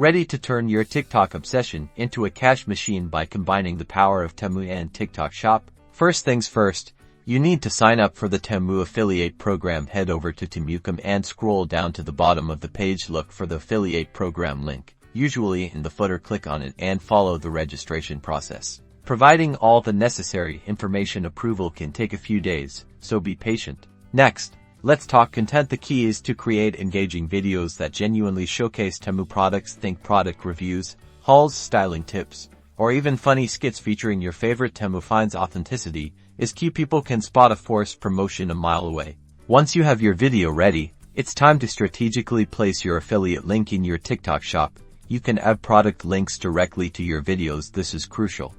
Ready to turn your TikTok obsession into a cash machine by combining the power of Temu and TikTok Shop? First things first, you need to sign up for the Temu affiliate program. Head over to Temu.com and scroll down to the bottom of the page. Look for the affiliate program link, usually in the footer. Click on it and follow the registration process. Providing all the necessary information. Approval can take a few days, so be patient. Next, let's talk content. The key is to create engaging videos that genuinely showcase Temu products. Think product reviews, hauls, styling tips, or even funny skits featuring your favorite Temu finds. Authenticity is key. People can spot a forced promotion a mile away. Once you have your video ready, it's time to strategically place your affiliate link in your TikTok shop. You can add product links directly to your videos. This is crucial.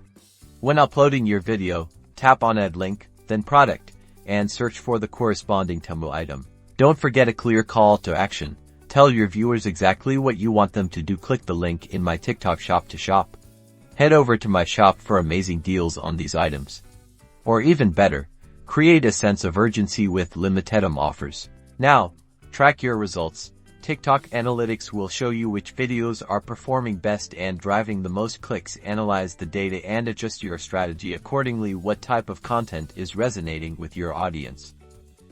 When uploading your video, tap on Add Link, then Product, and search for the corresponding Temu item. Don't forget a clear call to action. Tell your viewers exactly what you want them to do. Click the link in my TikTok shop to shop. Head over to my shop for amazing deals on these items. Or even better, create a sense of urgency with limited time offers. Now, track your results. TikTok Analytics will show you which videos are performing best and driving the most clicks. Analyze the data and adjust your strategy accordingly. What type of content is resonating with your audience?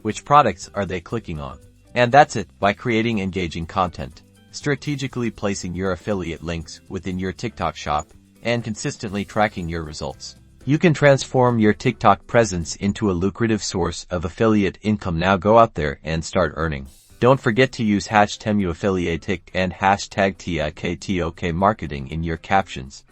Which products are they clicking on? And that's it. By creating engaging content, strategically placing your affiliate links within your TikTok shop, and consistently tracking your results, you can transform your TikTok presence into a lucrative source of affiliate income. Now go out there and start earning. Don't forget to use #TemuAffiliateTik and #TikTok marketing in your captions.